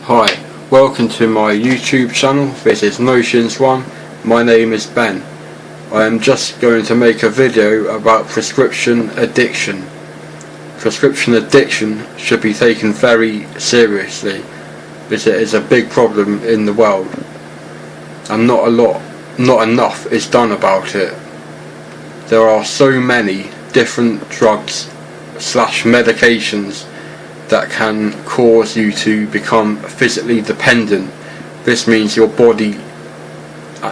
Hi, welcome to my YouTube channel. This is Notions One. My name is Ben. I am just going to make a video about prescription addiction. Prescription addiction should be taken very seriously, because it is a big problem in the world, and not enough is done about it. There are so many different drugs / medications that can cause you to become physically dependent. This means your body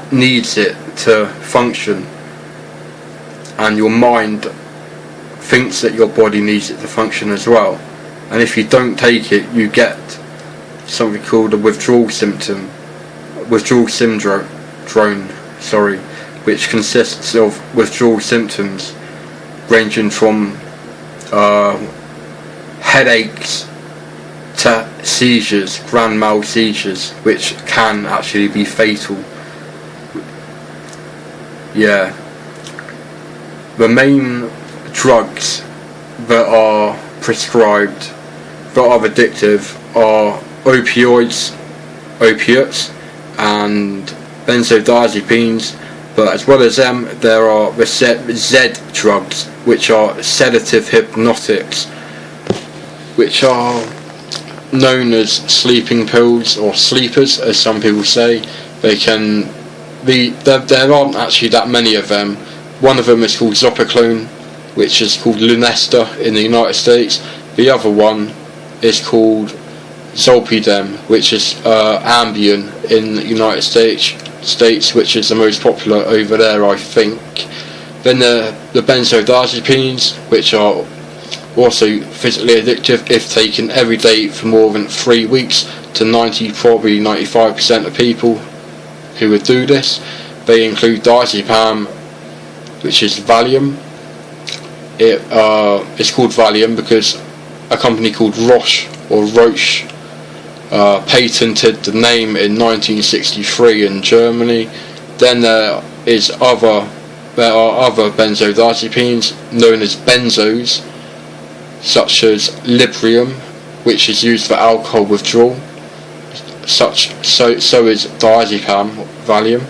needs it to function, and your mind thinks that your body needs it to function as well. And if you don't take it, you get something called a withdrawal syndrome, which consists of withdrawal symptoms ranging from headaches to seizures, grand mal seizures, which can actually be fatal. Yeah. The main drugs that are prescribed that are addictive are opiates, and benzodiazepines, but as well as them there are the Z drugs, which are sedative hypnotics, which are known as sleeping pills, or sleepers as some people say. There aren't actually that many of them. One of them is called Zopiclone, which is called Lunesta in the United States. The other one is called Zolpidem, which is Ambien in the United States, which is the most popular over there, I think. Then the benzodiazepines, which are also physically addictive if taken every day for more than 3 weeks, to 95% of people who would do this. They include diazepam, which is Valium. It's called Valium because a company called Roche patented the name in 1963 in Germany. Then there are other benzodiazepines known as benzos, such as Librium, which is used for alcohol withdrawal. So is diazepam, Valium.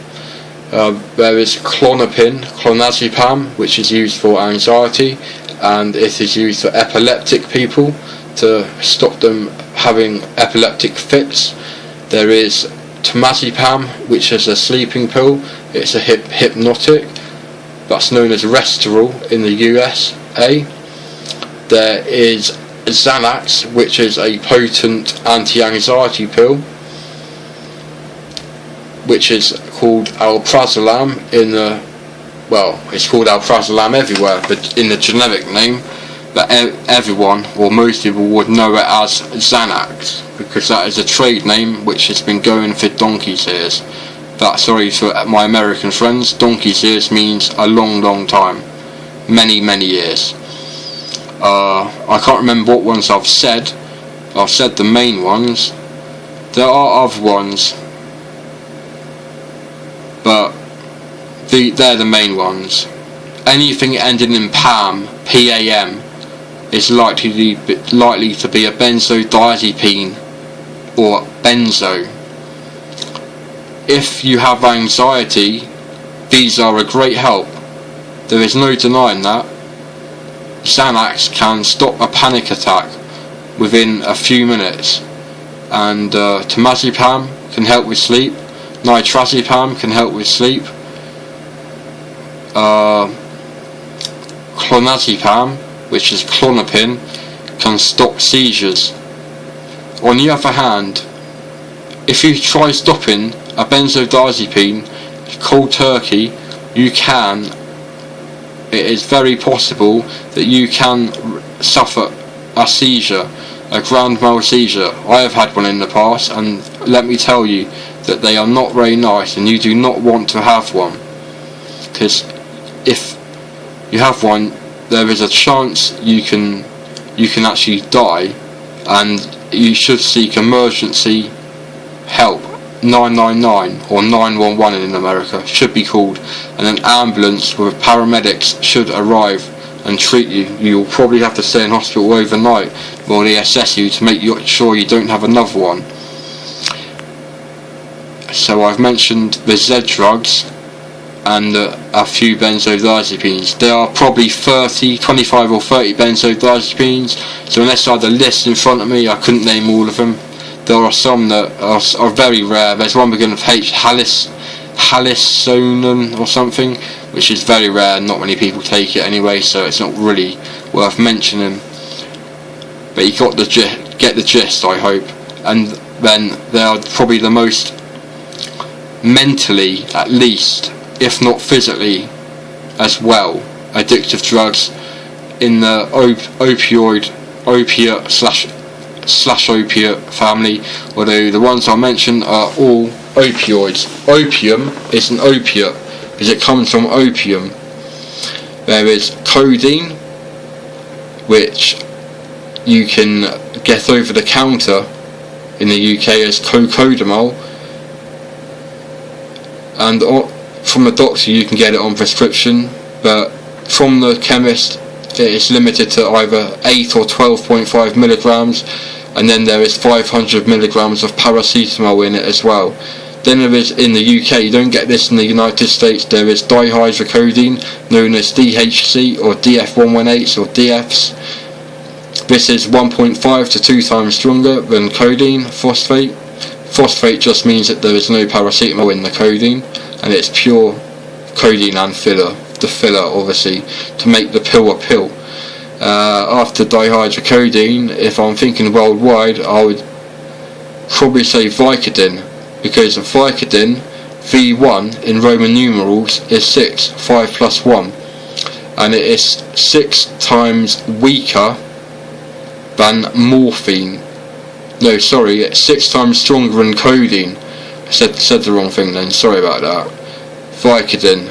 There is clonazepam, which is used for anxiety, and it is used for epileptic people to stop them having epileptic fits. There is temazepam, which is a sleeping pill. It's a hypnotic that's known as Restoril in the USA. There is Xanax, which is a potent anti-anxiety pill, which is called alprazolam it's called alprazolam everywhere, but in the generic name that everyone or most people would know it as Xanax, because that is a trade name which has been going for donkey's years. Sorry for my American friends, donkey's years means a long time, many years. I can't remember what ones I've said. I've said the main ones. There are other ones, but they're the main ones. Anything ending in PAM, PAM, is likely to be a benzodiazepine or benzo. If you have anxiety, these are a great help. There is no denying that. Xanax can stop a panic attack within a few minutes, and temazepam can help with sleep. Nitrazepam can help with sleep. Clonazepam, which is Klonopin, can stop seizures. On the other hand, if you try stopping a benzodiazepine cold turkey, it is very possible that you can suffer a seizure, a grand mal seizure. I have had one in the past, and let me tell you that they are not very nice, and you do not want to have one, because if you have one, there is a chance you can actually die, and you should seek emergency help. 999 or 911 in America should be called, and an ambulance with paramedics should arrive and treat you. You'll probably have to stay in hospital overnight while they assess you to make sure you don't have another one. So I've mentioned the Z drugs and a few benzodiazepines. There are probably 25 or 30 benzodiazepines, so unless I had a list in front of me, I couldn't name all of them. There are some that are very rare. There's one beginning with H, Halisonen or something, which is very rare. Not many people take it anyway, so it's not really worth mentioning. But you get the gist, I hope. And then they are probably the most mentally, at least, if not physically as well, addictive drugs in the opiate/opiate family, although the ones I mentioned are all opioids. Opium is an opiate because it comes from opium. There is codeine, which you can get over the counter in the UK as cocodamol, and from the doctor you can get it on prescription, but from the chemist it is limited to either 8 or 12.5 milligrams, and then there is 500 milligrams of paracetamol in it as well. Then there is, in the UK, you don't get this in the United States, there is dihydrocodeine, known as DHC or DF118s or DFs. This is 1.5 to 2 times stronger than codeine phosphate. Phosphate just means that there is no paracetamol in the codeine, and it's pure codeine and filler, the filler obviously, to make the pill a pill. After dihydrocodeine, if I'm thinking worldwide, I would probably say Vicodin, because Vicodin, V1 in Roman numerals, is 6, 5 plus 1, and it is 6 times weaker than morphine. No, sorry, it's 6 times stronger than codeine. I said the wrong thing then, sorry about that. Vicodin.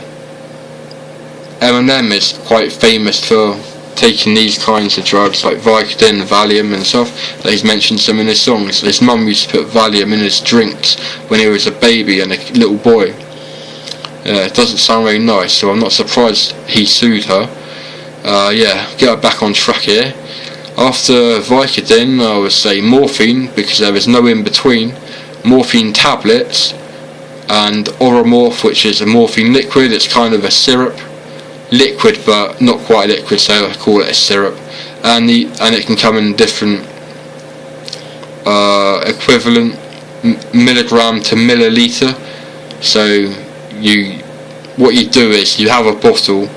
Eminem is quite famous for taking these kinds of drugs like Vicodin, Valium and stuff. He's mentioned some in his songs. His mum used to put Valium in his drinks when he was a baby and a little boy. It doesn't sound very nice, so I'm not surprised he sued her. Get her back on track here. After Vicodin, I would say morphine, because there is no in between. Morphine tablets, and Oromorph, which is a morphine liquid. It's kind of a syrup, liquid but not quite liquid, so I call it a syrup. And it can come in different equivalent milligram to milliliter. So what you do is you have a bottle,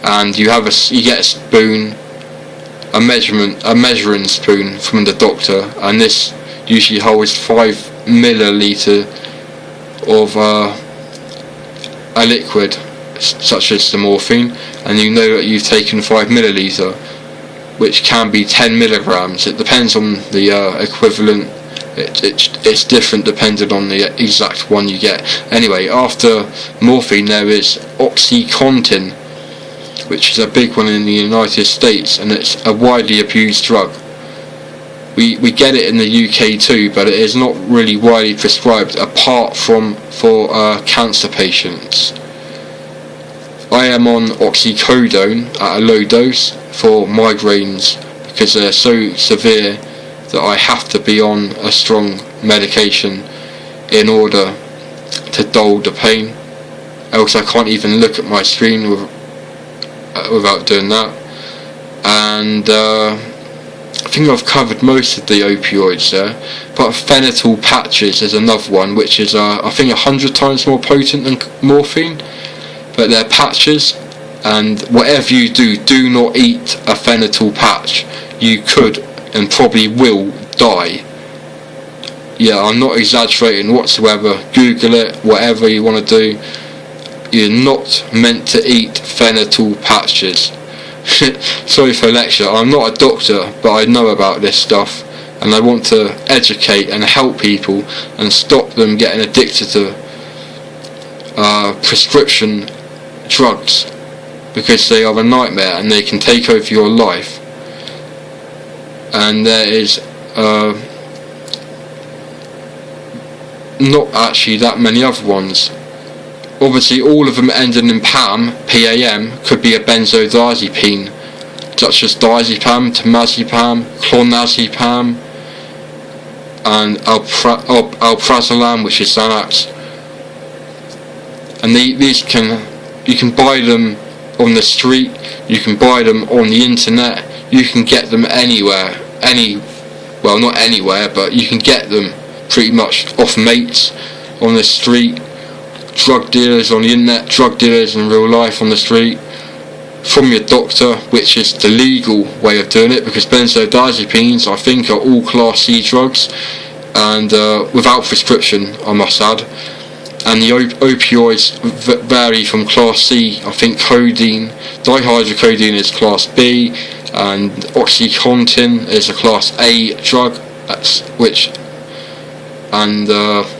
and you get a spoon, a measuring spoon from the doctor, and this usually holds 5 milliliter of a liquid such as the morphine, and you know that you've taken 5 milliliter, which can be 10 milligrams. It depends on the equivalent. It's different depending on the exact one you get. Anyway, after morphine there is OxyContin, which is a big one in the United States, and it's a widely abused drug. We get it in the UK too, but it is not really widely prescribed apart from for cancer patients. I am on oxycodone at a low dose for migraines because they're so severe that I have to be on a strong medication in order to dull the pain, else I can't even look at my screen without doing that. And I think I've covered most of the opioids there, but phenytoin patches is another one, which is I think 100 times more potent than morphine, but they're patches, and whatever you do not eat a phenytoin patch. You could and probably will die. Yeah, I'm not exaggerating whatsoever. Google it, whatever you want to do. You're not meant to eat phenytoin patches. Sorry for the lecture. I'm not a doctor, but I know about this stuff, and I want to educate and help people and stop them getting addicted to prescription drugs, because they are a nightmare and they can take over your life. And there is not actually that many other ones. Obviously all of them ending in PAM, PAM, could be a benzodiazepine, such as diazepam, temazepam, clonazepam, and alprazolam, which is Xanax. And you can buy them on the street, you can buy them on the internet, you can get them anywhere, well, not anywhere, but you can get them pretty much off mates on the street, drug dealers on the internet, drug dealers in real life on the street, from your doctor, which is the legal way of doing it, because benzodiazepines, I think, are all Class C drugs, and without prescription, I must add. And the opioids vary from Class C. I think codeine, dihydrocodeine is Class B, and OxyContin is a Class A drug, and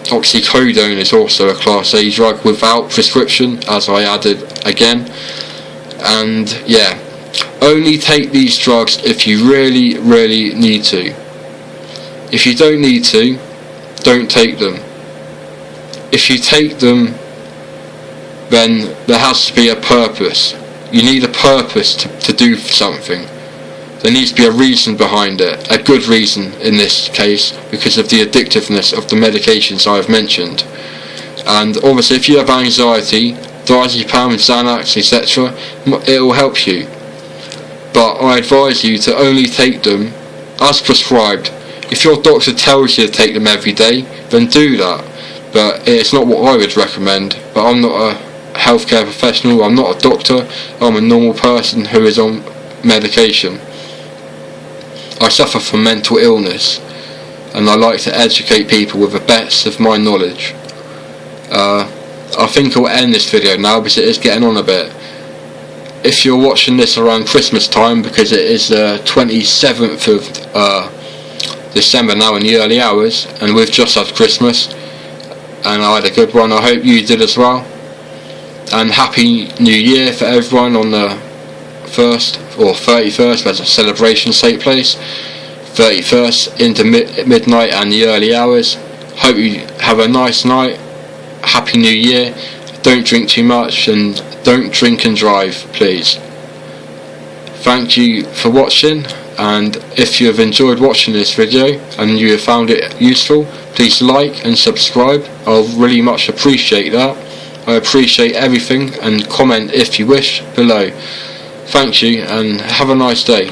oxycodone is also a Class A drug without prescription, as I added again. And yeah, only take these drugs if you really, really need to. If you don't need to, don't take them. If you take them, then there has to be a purpose. You need a purpose to do something. There needs to be a reason behind it, a good reason in this case, because of the addictiveness of the medications I have mentioned. And obviously if you have anxiety, diazepam, Xanax, etc., it will help you. But I advise you to only take them as prescribed. If your doctor tells you to take them every day, then do that. But it's not what I would recommend. But I'm not a healthcare professional, I'm not a doctor, I'm a normal person who is on medication. I suffer from mental illness, and I like to educate people with the best of my knowledge. I think I'll end this video now because it is getting on a bit. If you're watching this around Christmas time, because it is the 27th of December now in the early hours, and we've just had Christmas, and I had a good one, I hope you did as well. And Happy New Year for everyone on the 1st or 31st, as a celebration take place. 31st into midnight and the early hours. Hope you have a nice night. Happy New Year. Don't drink too much, and don't drink and drive, please. Thank you for watching, and if you have enjoyed watching this video and you have found it useful, please like and subscribe. I'll really much appreciate that. I appreciate everything, and comment if you wish below. Thank you, and have a nice day.